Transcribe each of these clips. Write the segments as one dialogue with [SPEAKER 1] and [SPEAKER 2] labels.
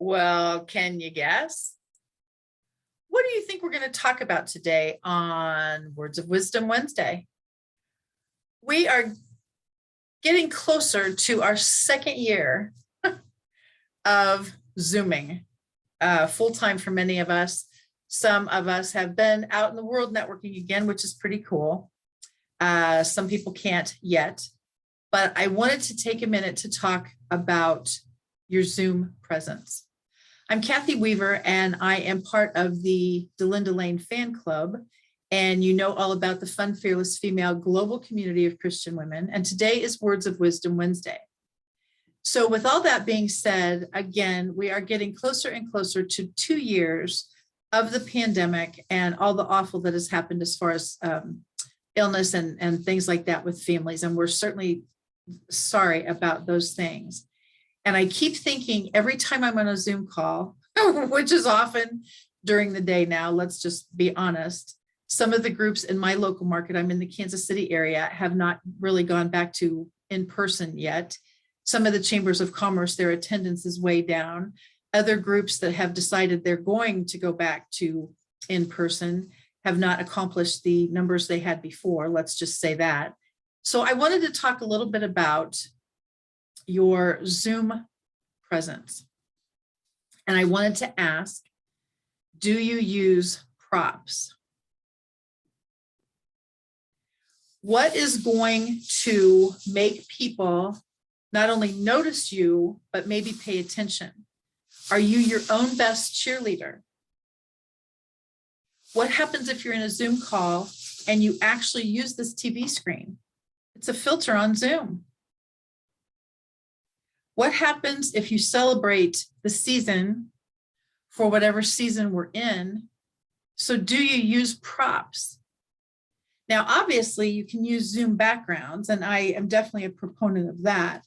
[SPEAKER 1] Well, can you guess? What do you think we're going to talk about today on Words of Wisdom Wednesday? We are getting closer to our second year of Zooming, full-time for many of us. Some of us have been out in the world networking again, which is pretty cool. Some people can't yet, but I wanted to take a minute to talk about your Zoom presence. I'm Kathy Weaver, and I am part of the Delinda Lane fan club. And you know all about the Fun, Fearless Female global community of Christian women. And today is Words of Wisdom Wednesday. So with all that being said, again, we are getting closer and closer to 2 years of the pandemic and all the awful that has happened as far as illness and things like that with families. And we're certainly sorry about those things. And I keep thinking every time I'm on a Zoom call, which is often during the day now, let's just be honest, some of the groups in my local market, I'm in the Kansas City area, have not really gone back to in person yet. Some of the chambers of commerce, their attendance is way down. Other groups that have decided they're going to go back to in person have not accomplished the numbers they had before. Let's just say that. So I wanted to talk a little bit about your Zoom presence. And I wanted to ask, do you use props? What is going to make people not only notice you, but maybe pay attention? Are you your own best cheerleader? What happens if you're in a Zoom call and you actually use this TV screen? It's a filter on Zoom. What happens if you celebrate the season for whatever season we're in? So do you use props? Now, obviously, you can use Zoom backgrounds, and I am definitely a proponent of that.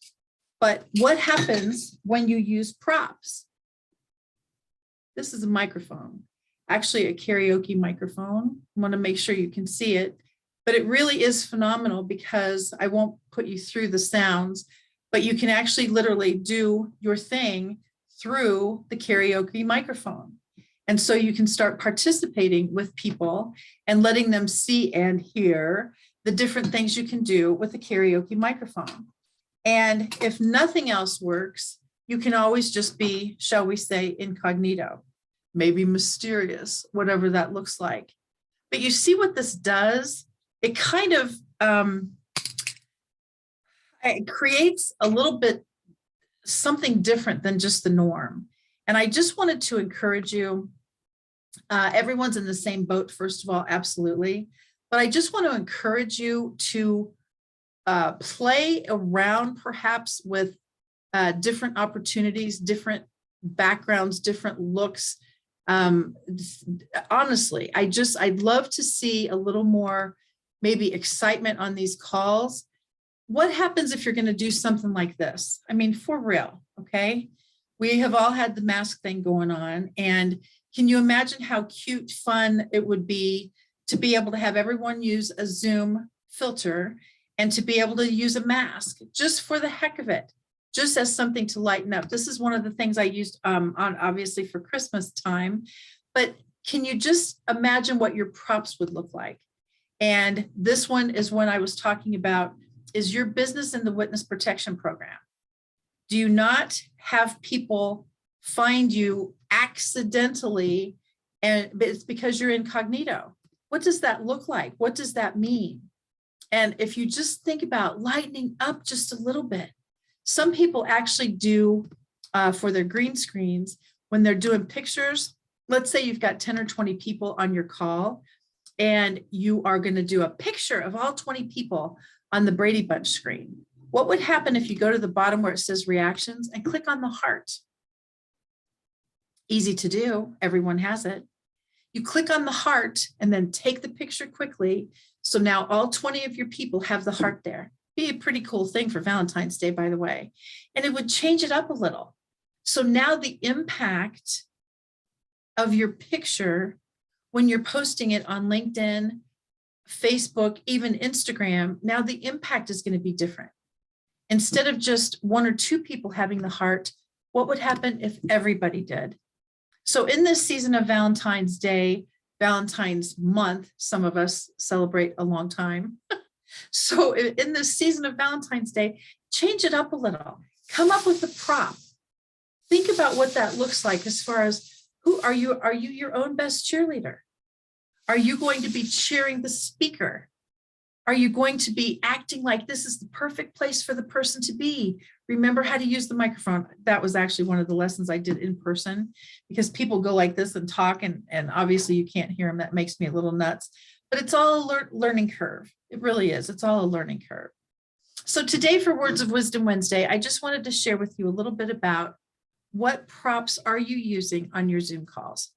[SPEAKER 1] But what happens when you use props? This is a microphone, actually a karaoke microphone. I want to make sure you can see it, but it really is phenomenal because I won't put you through the sounds, but you can actually literally do your thing through the karaoke microphone. And so you can start participating with people and letting them see and hear the different things you can do with a karaoke microphone. And if nothing else works, you can always just be, shall we say, incognito, maybe mysterious, whatever that looks like. But you see what this does? It kind of it creates a little bit something different than just the norm. And I just wanted to encourage you. Everyone's in the same boat, first of all, absolutely. But I just want to encourage you to play around perhaps with different opportunities, different backgrounds, different looks. Honestly, I'd love to see a little more maybe excitement on these calls. What happens if you're going to do something like this? I mean, for real, okay? We have all had the mask thing going on, and can you imagine how cute, fun it would be to be able to have everyone use a Zoom filter and to be able to use a mask just for the heck of it, just as something to lighten up. This is one of the things I used on obviously for Christmas time, but can you just imagine what your props would look like? And this one is when I was talking about, is your business in the witness protection program? Do you not have people find you accidentally, and it's because you're incognito? What does that look like? What does that mean? And if you just think about lightening up just a little bit, some people actually do for their green screens, when they're doing pictures, let's say you've got 10 or 20 people on your call, and you are going to do a picture of all 20 people on the Brady Bunch screen. What would happen if you go to the bottom where it says reactions and click on the heart? Easy to do. Everyone has it. You click on the heart and then take the picture quickly. So now all 20 of your people have the heart there. Be a pretty cool thing for Valentine's Day, by the way. And it would change it up a little. So now the impact of your picture when you're posting it on LinkedIn, Facebook, even Instagram, now the impact is going to be different. Instead of just 1 or 2 people having the heart, What would happen if everybody did? So in this season of Valentine's Day, Valentine's month, some of us celebrate a long time. So in this season of Valentine's Day, change it up a little. Come up with a prop. Think about what that looks like as far as who are you? Are you your own best cheerleader? Are you going to be cheering the speaker? Are you going to be acting like this is the perfect place for the person to be? Remember how to use the microphone. That was actually one of the lessons I did in person, because people go like this and talk, and obviously you can't hear them. That makes me a little nuts, but it's all a learning curve. It really is. It's all a learning curve. So today for Words of Wisdom Wednesday, I just wanted to share with you a little bit about what props are you using on your Zoom calls.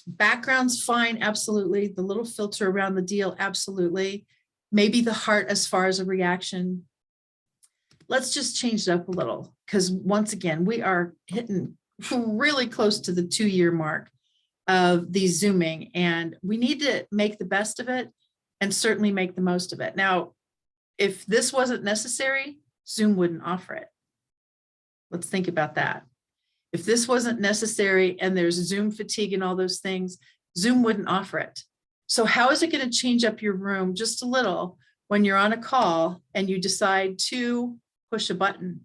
[SPEAKER 1] Background's fine, absolutely. The little filter around the deal, absolutely. Maybe the heart as far as a reaction. Let's just change it up a little, because once again, we are hitting really close to the 2-year mark of the Zooming, and we need to make the best of it and certainly make the most of it. Now, if this wasn't necessary, Zoom wouldn't offer it. Let's think about that. If this wasn't necessary and there's Zoom fatigue and all those things, Zoom wouldn't offer it. So how is it going to change up your room just a little when you're on a call and you decide to push a button?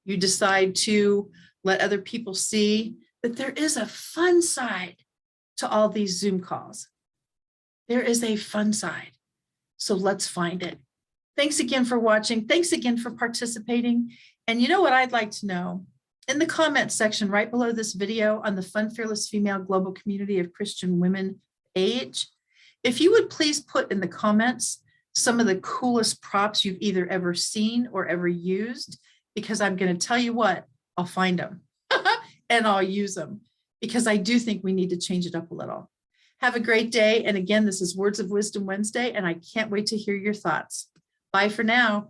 [SPEAKER 1] You decide to let other people see that there is a fun side to all these Zoom calls. There is a fun side. So let's find it. Thanks again for watching. Thanks again for participating. And you know what I'd like to know? In the comments section right below this video on the Fun Fearless Female Global Community of Christian Women page, if you would please put in the comments some of the coolest props you've either ever seen or ever used, because I'm going to tell you what, I'll find them and I'll use them, because I do think we need to change it up a little. Have a great day. And again, this is Words of Wisdom Wednesday, and I can't wait to hear your thoughts. Bye for now.